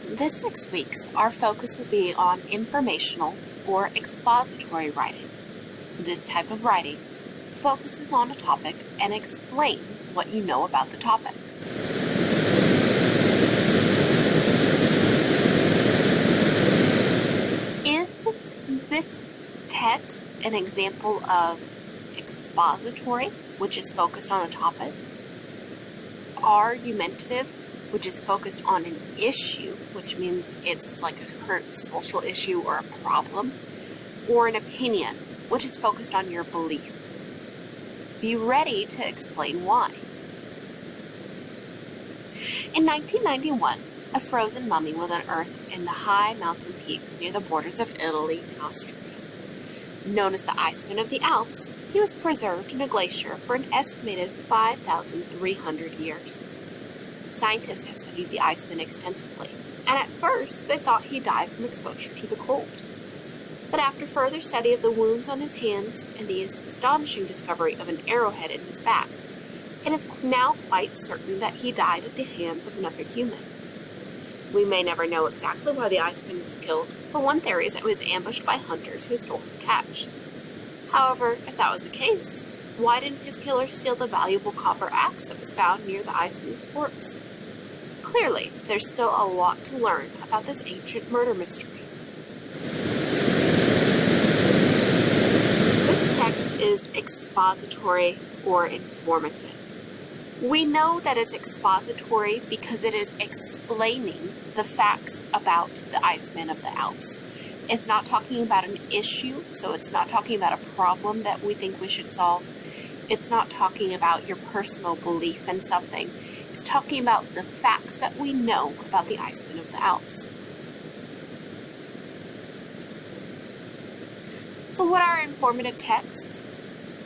This 6 weeks, our focus will be on informational or expository writing. This type of writing focuses on a topic and explains what you know about the topic. Is this text an example of expository, which is focused on a topic? Argumentative, which is focused on an issue, which means it's like a current social issue or a problem, or an opinion, which is focused on your belief. Be ready to explain why. In 1991, a frozen mummy was unearthed in the high mountain peaks near the borders of Italy and Austria. Known as the Iceman of the Alps, he was preserved in a glacier for an estimated 5,300 years. Scientists have studied the Iceman extensively, and at first they thought he died from exposure to the cold. But after further study of the wounds on his hands and the astonishing discovery of an arrowhead in his back, it is now quite certain that he died at the hands of another human. We may never know exactly why the Iceman was killed, but one theory is that he was ambushed by hunters who stole his catch. However, if that was the case, why didn't his killer steal the valuable copper axe that was found near the Iceman's corpse? Clearly, there's still a lot to learn about this ancient murder mystery. This text is expository or informative. We know that it's expository because it is explaining the facts about the Iceman of the Alps. It's not talking about an issue, so it's not talking about a problem that we think we should solve. It's not talking about your personal belief in something. It's talking about the facts that we know about the Iceman of the Alps. So what are informative texts?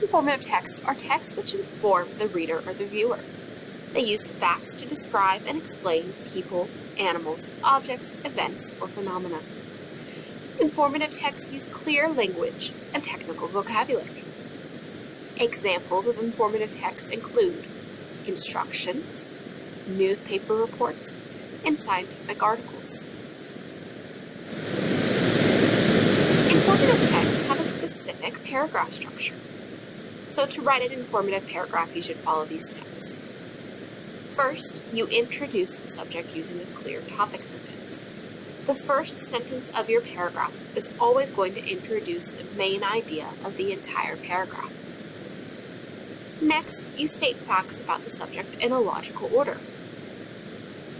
Informative texts are texts which inform the reader or the viewer. They use facts to describe and explain people, animals, objects, events, or phenomena. Informative texts use clear language and technical vocabulary. Examples of informative texts include instructions, newspaper reports, and scientific articles. Informative texts have a specific paragraph structure. So to write an informative paragraph, you should follow these steps. First, you introduce the subject using a clear topic sentence. The first sentence of your paragraph is always going to introduce the main idea of the entire paragraph. Next, you state facts about the subject in a logical order.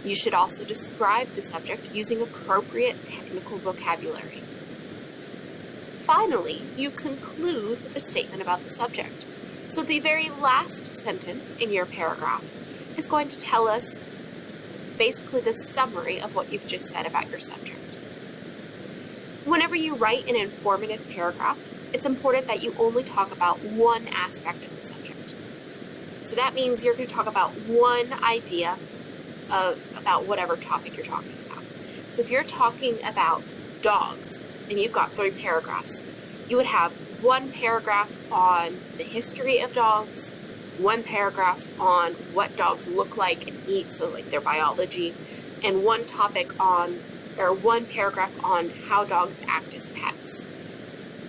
You should also describe the subject using appropriate technical vocabulary. Finally, you conclude with a statement about the subject. So the very last sentence in your paragraph is going to tell us basically the summary of what you've just said about your subject. Whenever you write an informative paragraph, it's important that you only talk about one aspect of the subject. So that means you're going to talk about one idea about whatever topic you're talking about. So if you're talking about dogs and you've got 3 paragraphs, you would have one paragraph on the history of dogs, one paragraph on what dogs look like and eat, so like their biology, and one paragraph on how dogs act as pets.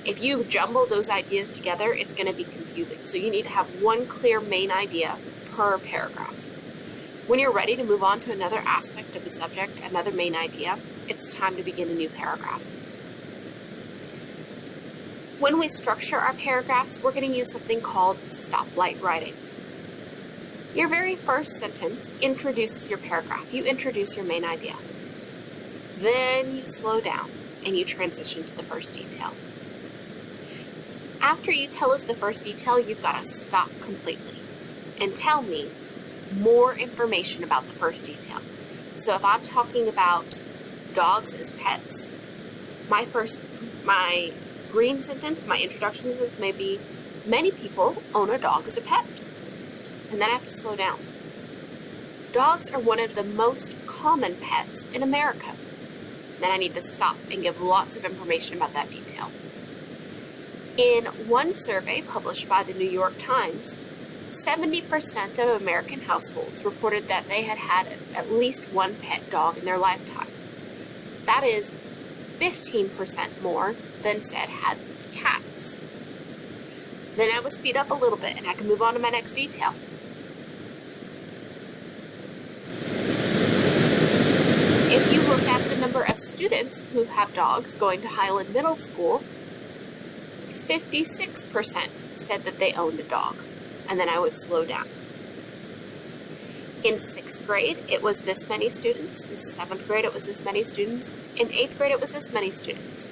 If you jumble those ideas together, it's going to be confusing. So you need to have one clear main idea per paragraph. When you're ready to move on to another aspect of the subject, another main idea, it's time to begin a new paragraph. When we structure our paragraphs, we're going to use something called stoplight writing. Your very first sentence introduces your paragraph. You introduce your main idea. Then you slow down and you transition to the first detail. After you tell us the first detail, you've got to stop completely and tell me more information about the first detail. So if I'm talking about dogs as pets, my green sentence, my introduction sentence may be, many people own a dog as a pet. And then I have to slow down. Dogs are one of the most common pets in America. Then I need to stop and give lots of information about that detail. In one survey published by the New York Times, 70% of American households reported that they had had at least one pet dog in their lifetime. That is 15% more than said had cats. Then I would speed up a little bit and I can move on to my next detail. If you look at the number of students who have dogs going to Highland Middle School, 56% said that they owned a dog. And then I would slow down. In 6th grade, it was this many students. In 7th grade, it was this many students. In 8th grade, it was this many students.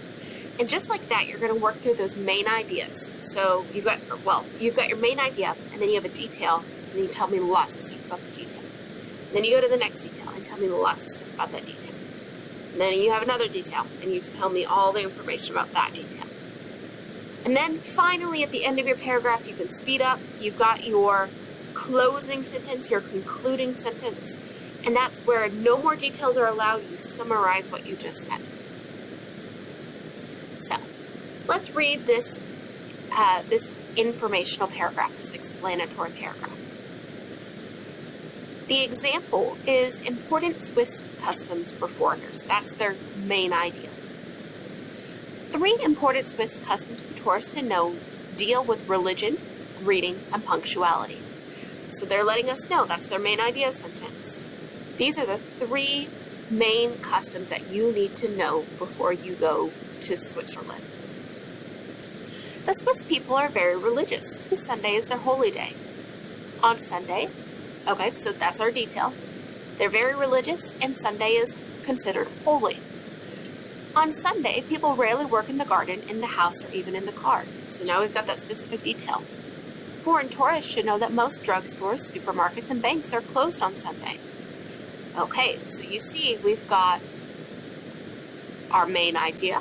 And just like that, you're going to work through those main ideas. So you've got your main idea, and then you have a detail, and then you tell me lots of stuff about the detail. And then you go to the next detail and tell me lots of stuff about that detail. And then you have another detail, and you tell me all the information about that detail. And then finally, at the end of your paragraph, you can speed up. You've got your closing sentence, your concluding sentence, and that's where no more details are allowed. You summarize what you just said. So, let's read this informational paragraph, this explanatory paragraph. The example is important Swiss customs for foreigners. That's their main idea. 3 important Swiss customs for tourists to know deal with religion, greeting, and punctuality. So they're letting us know that's their main idea sentence. These are the 3 main customs that you need to know before you go to Switzerland. The Swiss people are very religious, and Sunday is their holy day. On Sunday, okay, so that's our detail. They're very religious, and Sunday is considered holy. On Sunday, people rarely work in the garden, in the house, or even in the car. So now we've got that specific detail. Foreign tourists should know that most drugstores, supermarkets, and banks are closed on Sunday. Okay, so you see we've got our main idea.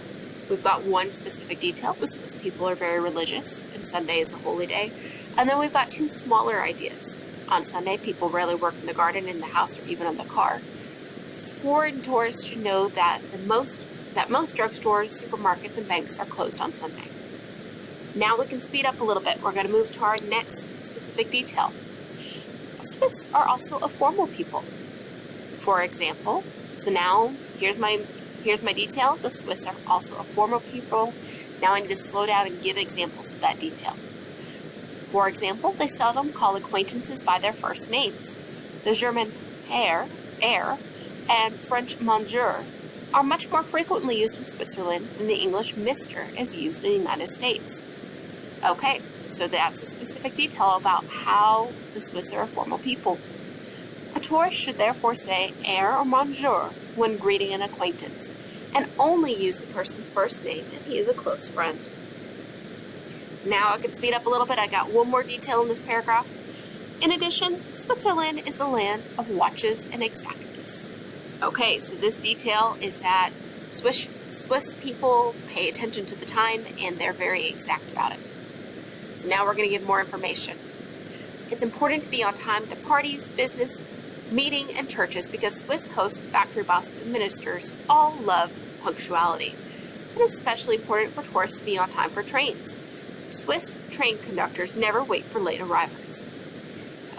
We've got one specific detail. The Swiss people are very religious, and Sunday is the holy day. And then we've got 2 smaller ideas. On Sunday, people rarely work in the garden, in the house, or even in the car. Foreign tourists should know that most drugstores, supermarkets, and banks are closed on Sunday. Now we can speed up a little bit. We're going to move to our next specific detail. The Swiss are also a formal people. For example, so now here's my detail. The Swiss are also a formal people. Now I need to slow down and give examples of that detail. For example, they seldom call acquaintances by their first names. The German Herr, and French Monsieur are much more frequently used in Switzerland than the English Mr. is used in the United States. Okay, so that's a specific detail about how the Swiss are a formal people. A tourist should therefore say Herr or Monsieur when greeting an acquaintance, and only use the person's first name if he is a close friend. Now I can speed up a little bit. I got one more detail in this paragraph. In addition, Switzerland is the land of watches and exactness. Okay, so this detail is that Swiss people pay attention to the time and they're very exact about it. So now we're going to give more information. It's important to be on time to parties, business, meeting, and churches because Swiss hosts, factory bosses, and ministers all love punctuality. It is especially important for tourists to be on time for trains. Swiss train conductors never wait for late arrivals.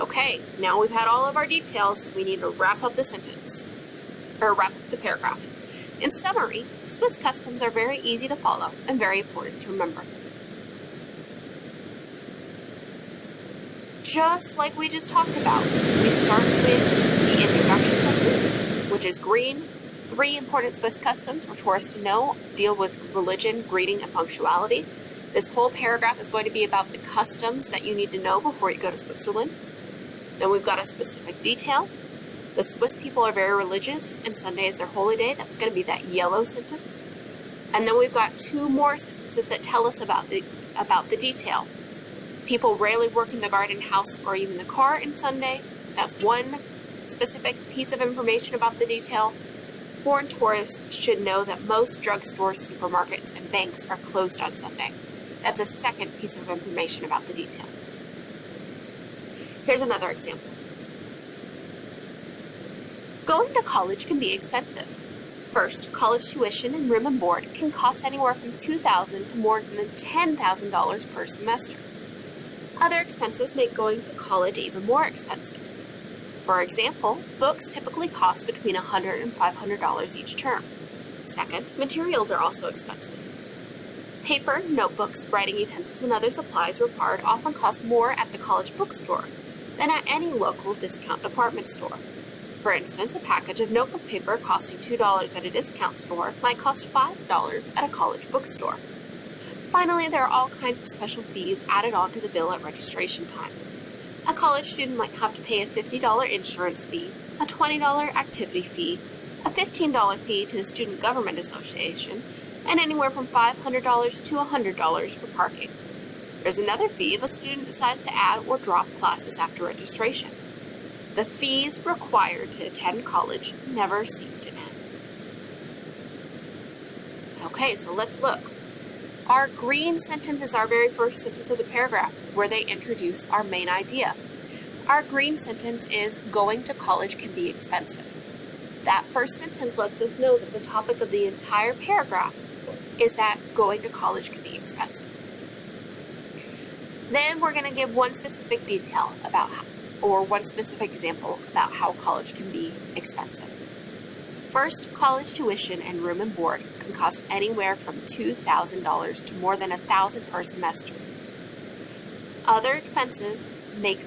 Okay, now we've had all of our details, we need to wrap up the sentence, or wrap up the paragraph. In summary, Swiss customs are very easy to follow and very important to remember. Just like we just talked about, we start with the introduction sentence, which is green. 3 important Swiss customs for tourists to know deal with religion, greeting, and punctuality. This whole paragraph is going to be about the customs that you need to know before you go to Switzerland. Then we've got a specific detail. The Swiss people are very religious, and Sunday is their holy day. That's going to be that yellow sentence. And then we've got 2 more sentences that tell us about the detail. People rarely work in the garden, house, or even the car on Sunday. That's one specific piece of information about the detail. Foreign tourists should know that most drugstores, supermarkets, and banks are closed on Sunday. That's a second piece of information about the detail. Here's another example. Going to college can be expensive. First, college tuition and room and board can cost anywhere from $2,000 to more than $10,000 per semester. Other expenses make going to college even more expensive. For example, books typically cost between $100 and $500 each term. Second, materials are also expensive. Paper, notebooks, writing utensils, and other supplies required often cost more at the college bookstore than at any local discount department store. For instance, a package of notebook paper costing $2 at a discount store might cost $5 at a college bookstore. Finally, there are all kinds of special fees added on to the bill at registration time. A college student might have to pay a $50 insurance fee, a $20 activity fee, a $15 fee to the Student Government Association, and anywhere from $500 to $100 for parking. There's another fee if a student decides to add or drop classes after registration. The fees required to attend college never seem to end. Okay, so let's look. Our green sentence is our very first sentence of the paragraph, where they introduce our main idea. Our green sentence is, going to college can be expensive. That first sentence lets us know that the topic of the entire paragraph is that going to college can be expensive. Then we're going to give one specific detail about how, or one specific example about how college can be expensive. First, college tuition and room and board can cost anywhere from $2,000 to more than $1,000 per semester. Other expenses make,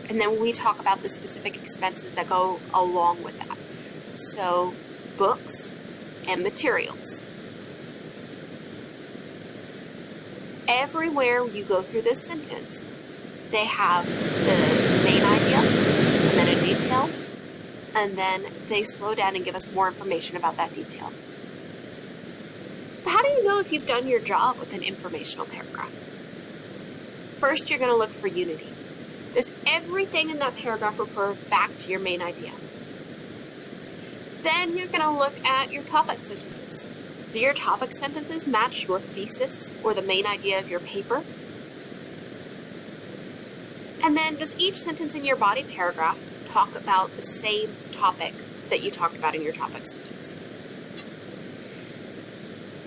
and then we talk about the specific expenses that go along with that. So, books and materials. Everywhere you go through this sentence, they have the main idea, and then a detail, and then they slow down and give us more information about that detail. But how do you know if you've done your job with an informational paragraph? First, you're going to look for unity. Does everything in that paragraph refer back to your main idea? Then you're going to look at your topic sentences. Do your topic sentences match your thesis or the main idea of your paper? And then does each sentence in your body paragraph talk about the same topic that you talked about in your topic sentence?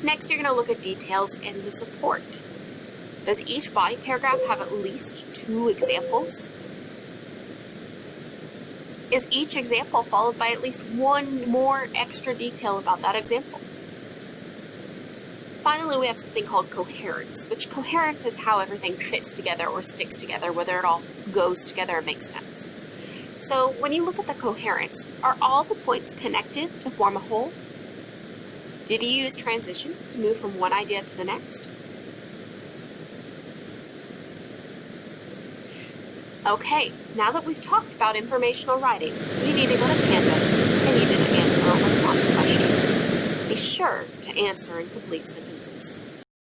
Next, you're going to look at details and the support. Does each body paragraph have at least 2 examples? Is each example followed by at least one more extra detail about that example? Finally, we have something called coherence, which coherence is how everything fits together or sticks together, whether it all goes together and makes sense. So when you look at the coherence, are all the points connected to form a whole? Did you use transitions to move from one idea to the next? Okay, now that we've talked about informational writing, you need to go to Canvas and you need to answer a response question. Be sure to answer in complete sentences.